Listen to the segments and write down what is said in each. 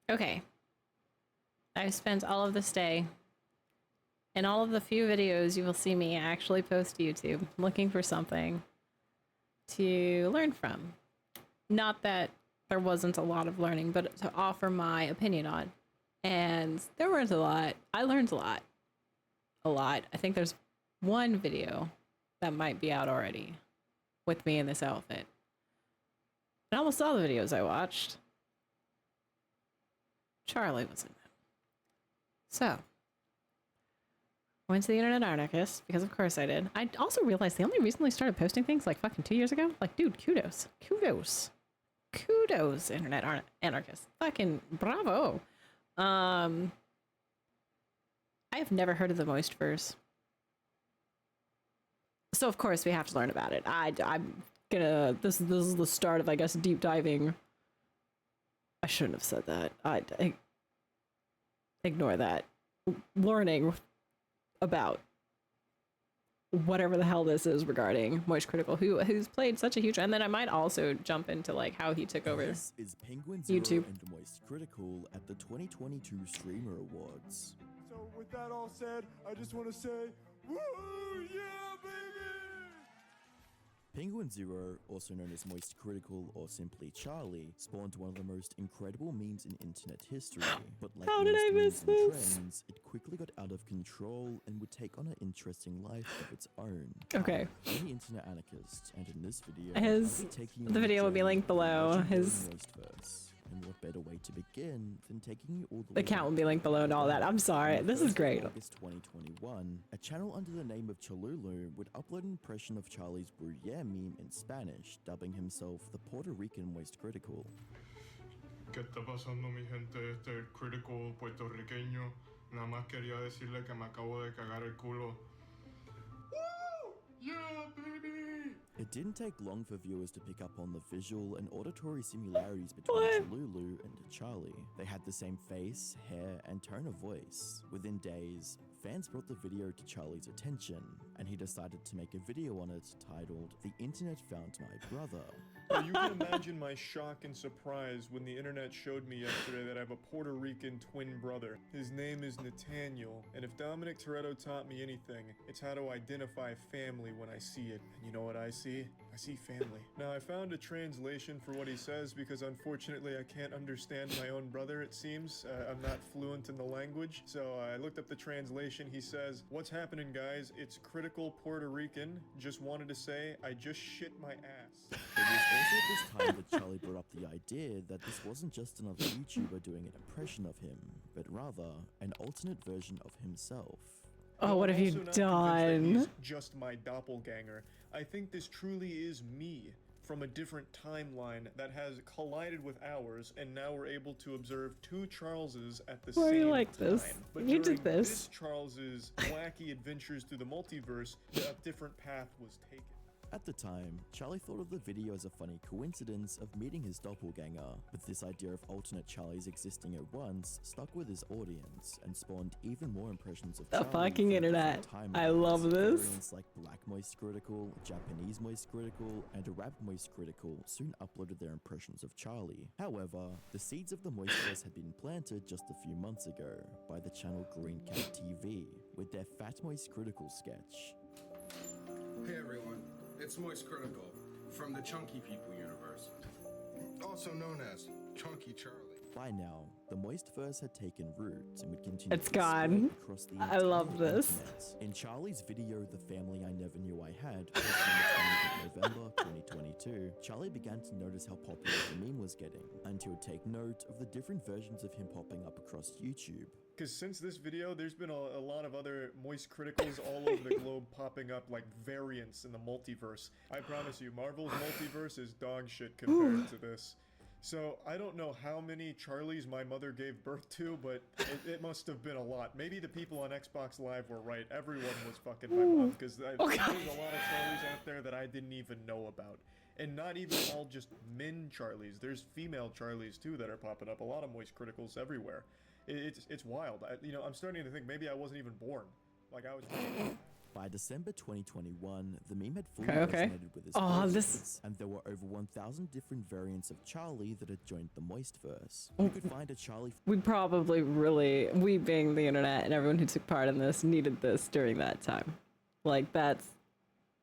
Okay. I've spent all of this day and all of the few videos you will see me actually post to YouTube looking for something to learn from. Not that there wasn't a lot of learning, but to offer my opinion on. And there weren't a lot. I learned a lot. A lot. I think there's one video that might be out already with me in this outfit. And almost all the videos I watched, Charlie was in them. So, went to the internet anarchist, because of course I did. I also realized they only recently started posting things like fucking 2 years ago. Like, dude, kudos. Kudos. Kudos, internet anarchist. Fucking bravo. I have never heard of the Moistverse. So of course we have to learn about it. I'm gonna, this is the start of, I guess, deep diving. I shouldn't have said that. I ignore that. Learning about whatever the hell this is regarding Moist Critical, who's played such a huge, and then I might also jump into like how he took over This is Penguin Zero YouTube and Moist Critical at the 2022 Streamer Awards. So with that all said, I just want to say, woo, yeah, baby! Penguin Zero, also known as Moist Critical or simply Charlie, spawned one of the most incredible memes in internet history. But like How did I miss memes and this? trends, it quickly got out of control and would take on an interesting life of its own. Okay. I'm the internet anarchist, and in this video, His- I'll be taking you the on a video will be journey linked through the below. legendary His- Moistverse. And what better way to begin than taking you all the The way account will be linked below and all that. I'm sorry. This is great. August 2021, a channel under the name of Cholulu would upload an impression of Charlie's Bruyere meme in Spanish, dubbing himself the Puerto Rican Moist Critical. ¿Qué está pasando, mi gente? Este es el critical puertorriqueño. Nada más quería decirle que me acabo de cagar el culo. Woo! Yeah, baby! It didn't take long for viewers to pick up on the visual and auditory similarities between What? Cholulu and Charlie. They had the same face, hair, and tone of voice. Within days, fans brought the video to Charlie's attention, and he decided to make a video on it titled, "The Internet Found My Brother." Now, you can imagine my shock and surprise when the internet showed me yesterday that I have a Puerto Rican twin brother. His name is Nathaniel, and if Dominic Toretto taught me anything, it's how to identify family when I see it. And you know what I see? I see family. Now, I found a translation for what he says because unfortunately I can't understand my own brother, it seems. I'm not fluent in the language, so I looked up the translation. He says, "What's happening, guys? It's critical Puerto Rican. Just wanted to say I just shit my ass." It was also at this time that Charlie brought up the idea that this wasn't just another YouTuber doing an impression of him, but rather an alternate version of himself. Oh, what have you I'm also not convinced that done? he's just my doppelganger. I think this truly is me from a different timeline that has collided with ours, and now we're able to observe two Charleses at the Why are same you like time. this? But You did during this. this Charles's wacky adventures through the multiverse, a different path was taken. At the time, Charlie thought of the video as a funny coincidence of meeting his doppelganger, but this idea of alternate Charlies existing at once stuck with his audience and spawned even more impressions of The Charlie fucking from internet. different I timelines. love this. Variants like Black Moist Critical, Japanese Moist Critical, and Arab Moist Critical soon uploaded their impressions of Charlie. However, the seeds of the Moistverse had been planted just a few months ago by the channel Green Cat TV with their Fat Moist Critical sketch. Hey everyone, it's Moist Critical from the Chunky People universe, also known as Chunky Charlie. By now, the Moistverse had taken root and would continue It's to spread gone. across the I love entire this. internet. In Charlie's video, The Family I Never Knew I Had, posted on the 20th of November 2022, Charlie began to notice how popular the meme was getting, and he would take note of the different versions of him popping up across YouTube. Because since this video, there's been a lot of other Moist Criticals all over the globe popping up like variants in the multiverse. I promise you, Marvel's multiverse is dog shit compared to this. So I don't know how many Charlies my mother gave birth to, but it must have been a lot. Maybe the people on Xbox Live were right. Everyone was fucking my mom, because there's a lot of Charlies out there that I didn't even know about. And not even all just men Charlies. There's female Charlies too that are popping up. A lot of Moist Criticals everywhere. It's wild. I'm starting to think maybe I wasn't even born. Like I was. By December 2021, the meme had fully Okay. resonated with his Oh, this- audience, and there were over 1,000 different variants of Charlie that had joined the Moistverse. You could find a Charlie We probably really, we being the internet and everyone who took part in this, needed this during that time. Like, that's,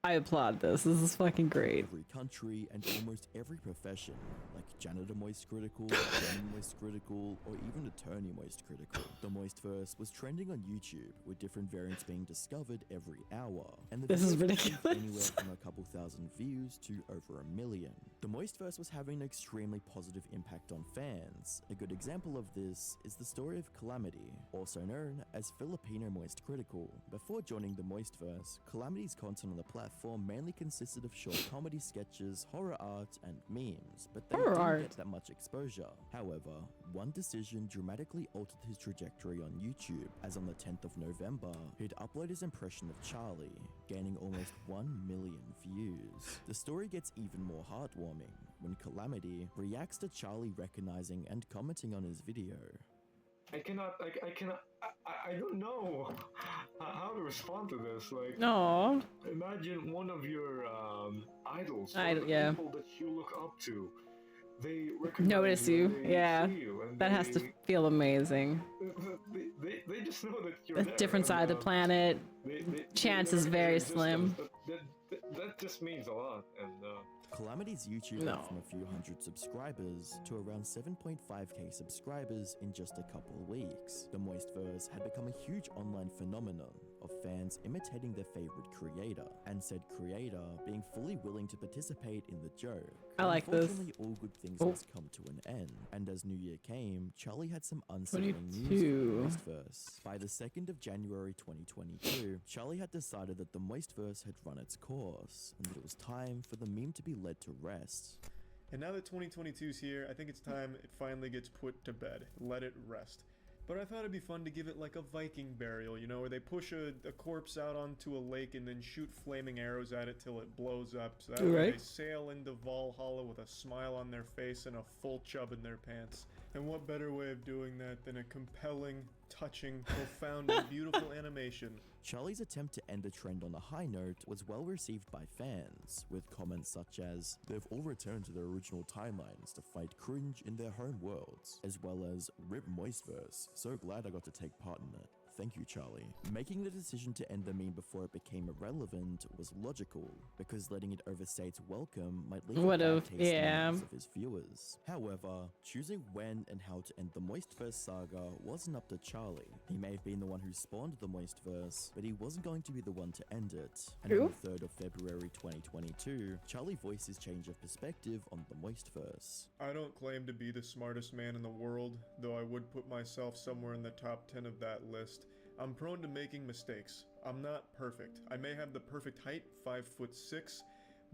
I applaud this. This is fucking great. every country and almost every profession, like janitor moist critical, gun moist critical, or even attorney moist critical. The Moistverse was trending on YouTube, with different variants being discovered every hour. And the This is videos received ridiculous. anywhere from a couple thousand views to over 1 million. The Moistverse was having an extremely positive impact on fans. A good example of this is the story of Calamity, also known as Filipino Moist Critical. Before joining the Moistverse, Calamity's content on the platform mainly consisted of short comedy sketches, horror art, and memes, but they Horror didn't art. get that much exposure. However, one decision dramatically altered his trajectory on YouTube, as on the 10th of November, he'd upload his impression of Charlie, gaining almost 1 million views. The story gets even more heartwarming when Calamity reacts to Charlie recognizing and commenting on his video. I don't know how to respond to this. Like, No. imagine one of your idols, Yeah. people that you look up to. They Notice you, they yeah. see you, and That has to feel amazing. They just know that you're A there, different side of the and, planet. Chance is they're very in existence. slim. That just means a lot, and Calamity's YouTube No. went from a few hundred subscribers to around 7.5k subscribers in just a couple of weeks. The Moistverse had become a huge online phenomenon of fans imitating their favorite creator, and said creator being fully willing to participate in the joke. I like this. Unfortunately, all good things Oh. must come to an end, and as New Year came, Charlie had some unsettling news 22. for the Moistverse. By the 2nd of January 2022, Charlie had decided that the Moistverse had run its course, and that it was time for the meme to be led to rest. And now that 2022's here, I think it's time it finally gets put to bed. Let it rest. But I thought it'd be fun to give it like a Viking burial, you know, where they push a corpse out onto a lake and then shoot flaming arrows at it till it blows up. So that way Right. they sail into Valhalla with a smile on their face and a full chub in their pants. And what better way of doing that than a compelling, touching, profound, and beautiful animation? Charlie's attempt to end a trend on a high note was well received by fans, with comments such as, "They've all returned to their original timelines to fight cringe in their home worlds," as well as, "Rip Moistverse, so glad I got to take part in it. Thank you, Charlie." Making the decision to end the meme before it became irrelevant was logical, because letting it overstay its welcome might leave a bad Would've, taste in the yeah. mouths of his viewers. However, choosing when and how to end the Moistverse saga wasn't up to Charlie. He may have been the one who spawned the Moistverse, but he wasn't going to be the one to end it. And on True. the 3rd of February 2022, Charlie voiced his change of perspective on the Moistverse. I don't claim to be the smartest man in the world, though I would put myself somewhere in the top 10 of that list. I'm prone to making mistakes. I'm not perfect. I may have the perfect height, 5'6",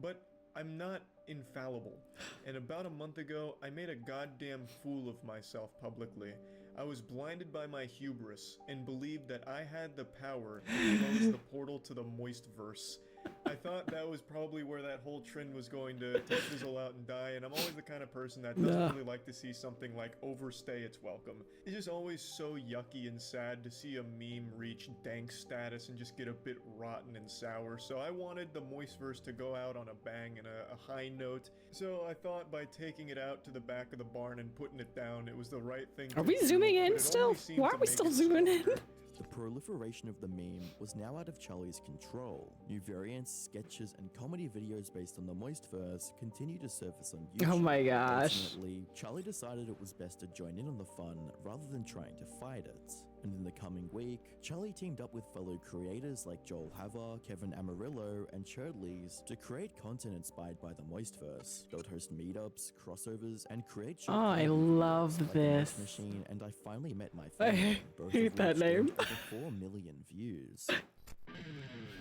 but I'm not infallible. And about a month ago, I made a goddamn fool of myself publicly. I was blinded by my hubris and believed that I had the power to close the portal to the Moistverse. I thought that was probably where that whole trend was going to fizzle out and die, and I'm always the kind of person that doesn't Nah. really like to see something like overstay its welcome. It's just always so yucky and sad to see a meme reach dank status and just get a bit rotten and sour, so I wanted the Moistverse to go out on a bang and a high note, so I thought by taking it out to the back of the barn and putting it down, it was the right thing Are to we do, zooming but in it still? only seemed Why to are we make still it zooming in? stronger. The proliferation of the meme was now out of Charlie's control. New variants, sketches, and comedy videos based on the Moistverse continue to surface on YouTube. Oh my gosh. Ultimately, Charlie decided it was best to join in on the fun rather than trying to fight it. And in the coming week, Charlie teamed up with fellow creators like Joel Haver, Kevin Amarillo, and Churdleys to create content inspired by the Moistverse. They would host meetups, crossovers, and create short Oh, I comedy videos love like The Moist this. Machine and I Finally Met My I Family. both of hate that which gained name. over 4 million views.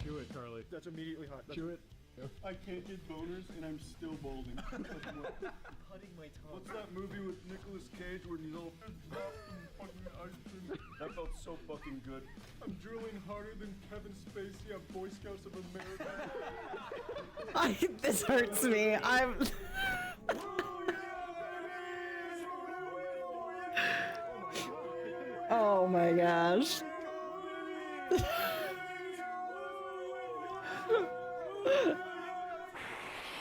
Do it, Charlie. That's immediately hot. Do it. I can't get boners and I'm still balding. Cutting my tongue. What's that movie with Nicolas Cage where he's all fucking ice cream? That felt so fucking good. I'm drilling harder than Kevin Spacey on Boy Scouts of America. This hurts me. I'm. Oh my gosh.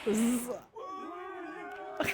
This is- Let's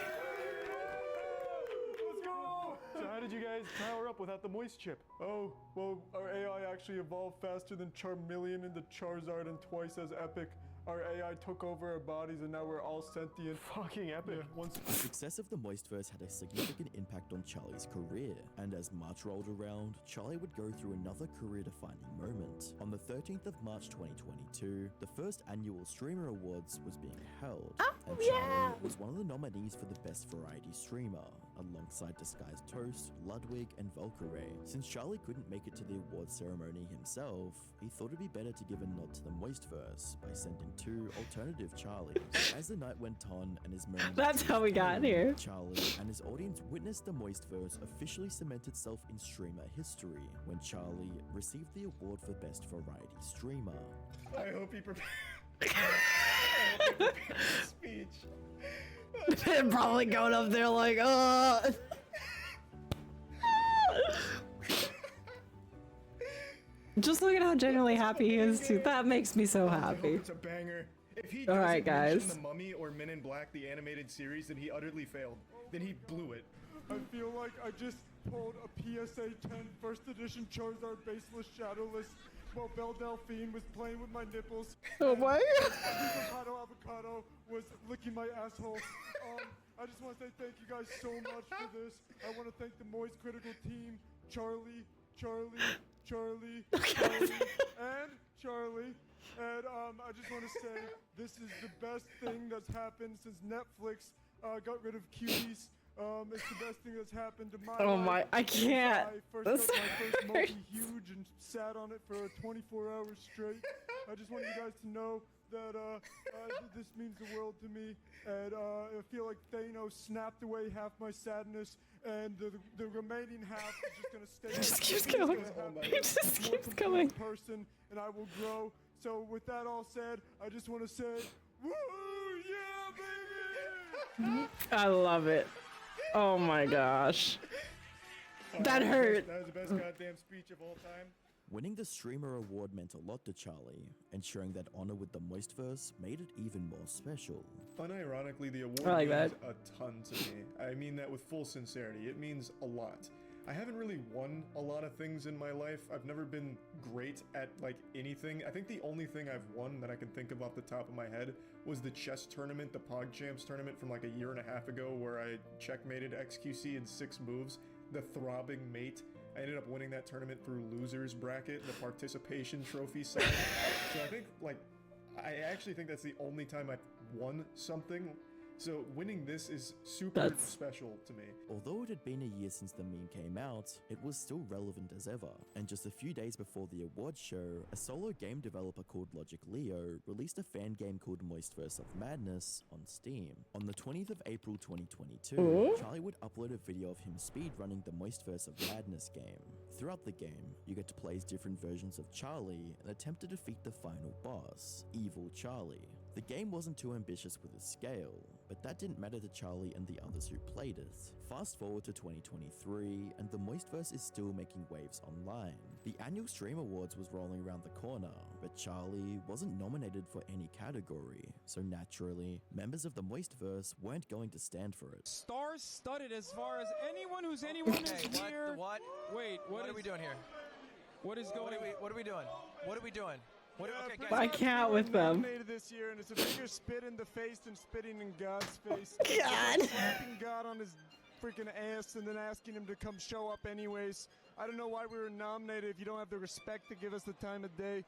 go! So how did you guys power up without the moist chip? Oh, well, our AI actually evolved faster than Charmeleon into Charizard and twice as epic. Our AI took over our bodies and now we're all sentient. Fucking epic. Once The success of the Moistverse had a significant impact on Charlie's career, and as March rolled around, Charlie would go through another career-defining moment. On the 13th of March 2022, the first annual Streamer Awards was being held, and Charlie was one of the nominees for the Best Variety Streamer, alongside Disguised Toast, Ludwig, and Valkyrie. Since Charlie couldn't make it to the awards ceremony himself, he thought it'd be better to give a nod to the Moistverse by sending 2 alternative Charlies. As the night went on and his moment That's how we got here. Charlie and his audience witnessed the Moistverse officially cement itself in streamer history when Charlie received the award for Best Variety Streamer. I hope he prepared a speech. They're probably going up there like, Just look at how genuinely happy he is too. That makes me so I hope happy. it's a banger. If he All doesn't right, mention guys. The Mummy or Men in Black, the animated series, then he utterly failed. Then he blew it. I feel like I just pulled a PSA 10 first edition Charizard baseless shadowless while Belle Delphine was playing with my nipples. Oh my Avocado was licking my asshole. I just want to say thank you guys so much for this. I want to thank the Moist Critical team, Charlie, and Charlie. And I just want to say this is the best thing that's happened since Netflix got rid of cuties. It's the best thing that's happened to my Oh life. my, I can't. I first That's got my first hurts. multi-huge and sat on it for 24 hours straight. I just want you guys to know that this means the world to me, and I feel like Thanos snapped away half my sadness, and the remaining half is just gonna stay. It just keeps It's gonna going. happen. It just More keeps complete going. Person, and I will grow. So with that all said, I just want to say, woo, yeah, baby! I love it. Oh my gosh. That hurt. That was the best goddamn speech of all time. Winning the Streamer Award meant a lot to Charlie, and sharing that honor with the Moistverse made it even more special. Unironically, the award I like means that. a ton to me. I mean that with full sincerity. It means a lot. I haven't really won a lot of things in my life. I've never been great at, like, anything. I think the only thing I've won that I can think of off the top of my head was the chess tournament, the PogChamps tournament from like a year and a half ago, where I checkmated XQC in 6 moves. The throbbing mate. I ended up winning that tournament through losers bracket, the participation trophy side. So I think, like, I actually think that's the only time I've won something. So winning this is super special to me. Although it had been a year since the meme came out, it was still relevant as ever. And just a few days before the awards show, a solo game developer called Logic Leo released a fan game called Moistverse of Madness on Steam. On the 20th of April 2022, Charlie would upload a video of him speedrunning the Moistverse of Madness game. Throughout the game, you get to play as different versions of Charlie and attempt to defeat the final boss, Evil Charlie. The game wasn't too ambitious with its scale, but that didn't matter to Charlie and the others who played it. Fast forward to 2023, and the Moistverse is still making waves online. The annual Stream Awards was rolling around the corner, but Charlie wasn't nominated for any category, so naturally, members of the Moistverse weren't going to stand for it. Star-studded as far as anyone who's anyone is Hey, here. what? Wait, What are we doing here? What is going on? What are we doing? What are we doing? Okay, guys. I can't with them. Nominated this year, and it's a bigger spit in the face than spitting in God's face. God. It's like slapping God on his freaking ass and then asking him to come show up anyways. I don't know why we were nominated if you don't have the respect to give us the time of day.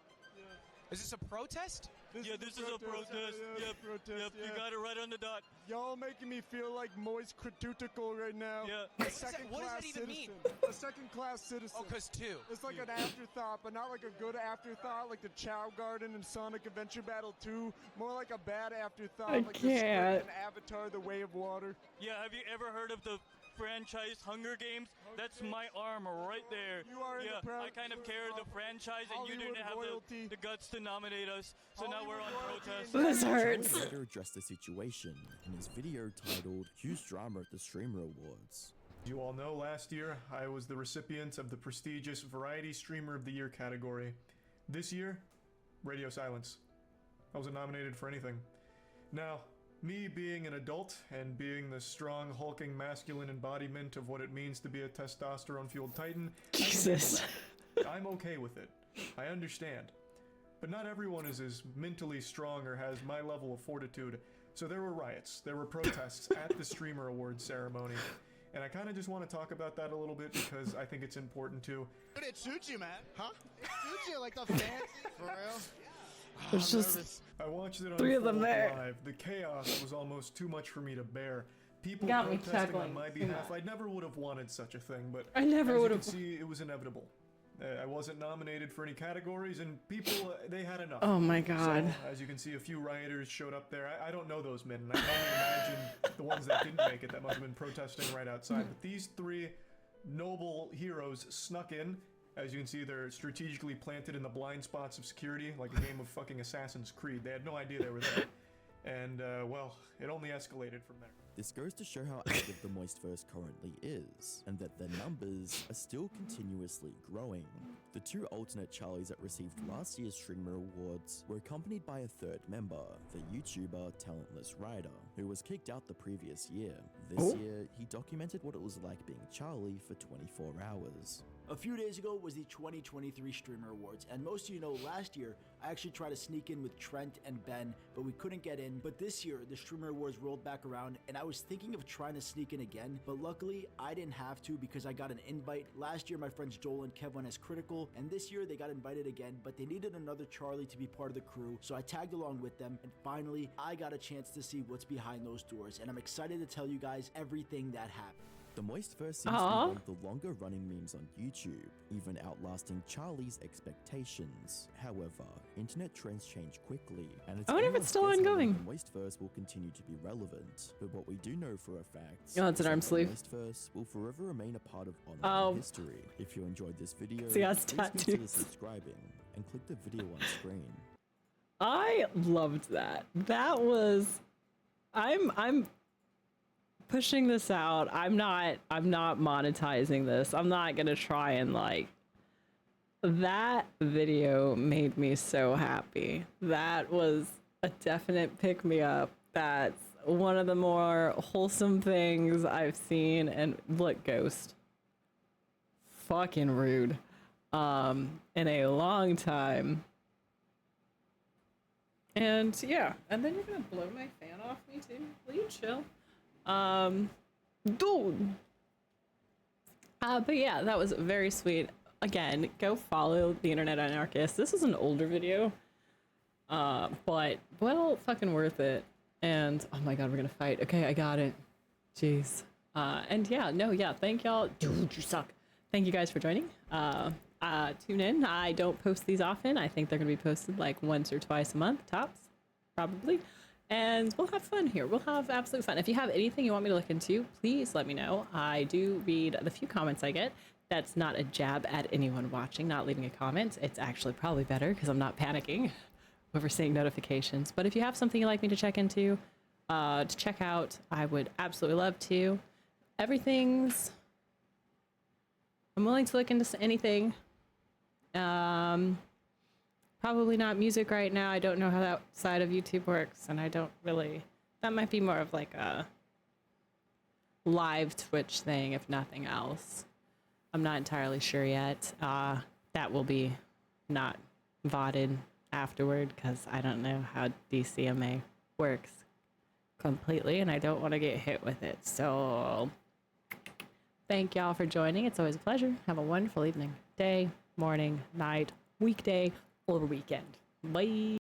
Is this a protest? This is a protest. Yep, you got it right on the dot. Y'all making me feel like moist critical right now. Yeah. A What does second-class that even mean? citizen. A second-class citizen. Oh, 'cause 2. It's like an afterthought, but not like a good afterthought, like the Chow Garden in Sonic Adventure Battle 2. More like a bad afterthought, I like the can't. squid in Avatar: The Way of Water. Yeah, have you ever heard of the franchise Hunger Games? That's my arm right there. You are in yeah, the I kind of carried the franchise, and you didn't have royalty. the guts to nominate us. So now we're on Hollywood protest. royalty. This hurts. Charlie later addressed the situation in his video titled Huge Drama at the Streamer Awards. You all know last year I was the recipient of the prestigious Variety Streamer of the Year category. This year, radio silence. I wasn't nominated for anything. Now, me being an adult and being the strong, hulking, masculine embodiment of what it means to be a testosterone-fueled titan, Jesus. I'm okay with it. I understand. But not everyone is as mentally strong or has my level of fortitude. So there were riots, there were protests at the Streamer Awards ceremony. And I kind of just want to talk about that a little bit because I think it's important too. Dude, it suits you, man. Huh? It suits you, like the fancy. For real? There's just I watched it on 3 of them there. live. The chaos was almost too much for me to bear. People Got me protesting chuckling on my too behalf. much. I never would have wanted such a thing, but I never as would you have. can see, it was inevitable. I wasn't nominated for any categories, and people, they had enough. Oh my god. So, as you can see, a few rioters showed up there. I don't know those men, and I can only imagine the ones that didn't make it that must have been protesting right outside. But these 3 noble heroes snuck in. As you can see, they're strategically planted in the blind spots of security, like a game of fucking Assassin's Creed. They had no idea they were there. And, well, it only escalated from there. This goes to show how active the Moistverse currently is, and that their numbers are still continuously growing. The 2 alternate Charlies that received last year's Streamer Awards were accompanied by a 3rd member, the YouTuber Talentless Rider, who was kicked out the previous year. This year, he documented what it was like being Charlie for 24 hours. A few days ago was the 2023 Streamer Awards, and most of you know last year I actually tried to sneak in with Trent and Ben, but we couldn't get in. But this year the Streamer Awards rolled back around, and I was thinking of trying to sneak in again, but luckily I didn't have to because I got an invite. Last year my friends Joel and Kev went as Critical, and this year they got invited again, but they needed another Charlie to be part of the crew, so I tagged along with them, and finally I got a chance to see what's behind those doors, and I'm excited to tell you guys everything that happened. The Moistverse seems to be one of the longer running memes on YouTube, even outlasting Charlie's expectations. However, internet trends change quickly, and it's I wonder if it's still guessing how long ongoing. the Moistverse will continue to be relevant. But what we do know for a fact Oh, it's is an arm that sleeve. The Moistverse will forever remain a part of online history. If you enjoyed this video, See, us please consider tattoos. subscribing and click the video on screen. I loved that. That was I'm pushing this out. I'm not monetizing this. I'm not going to try and like that video made me so happy. That was a definite pick me up. That's one of the more wholesome things I've seen. And look, Ghost. Fucking rude. In a long time. And yeah, and then you're gonna blow my fan off me too. Will you chill? Dude. But yeah, that was very sweet. Again, go follow the Internet Anarchist. This is an older video. But well fucking worth it. And oh my god, we're gonna fight. Okay, I got it. Jeez. And yeah, no, yeah, thank y'all. Dude, you suck. Thank you guys for joining. Tune in. I don't post these often. I think they're gonna be posted like once or twice a month, tops, probably. And we'll have fun here. We'll have absolute fun. If you have anything you want me to look into, please let me know. I do read the few comments I get. That's not a jab at anyone watching, not leaving a comment. It's actually probably better because I'm not panicking over seeing notifications. But if you have something you'd like me to check into, to check out, I would absolutely love to. Everything's... I'm willing to look into anything. Probably not music right now. I don't know how that side of YouTube works, and I don't really... That might be more of like a live Twitch thing, if nothing else. I'm not entirely sure yet. That will be not VODed afterward, because I don't know how DCMA works completely, and I don't want to get hit with it. So, thank y'all for joining. It's always a pleasure. Have a wonderful evening, day, morning, night, weekday, or weekend. Bye.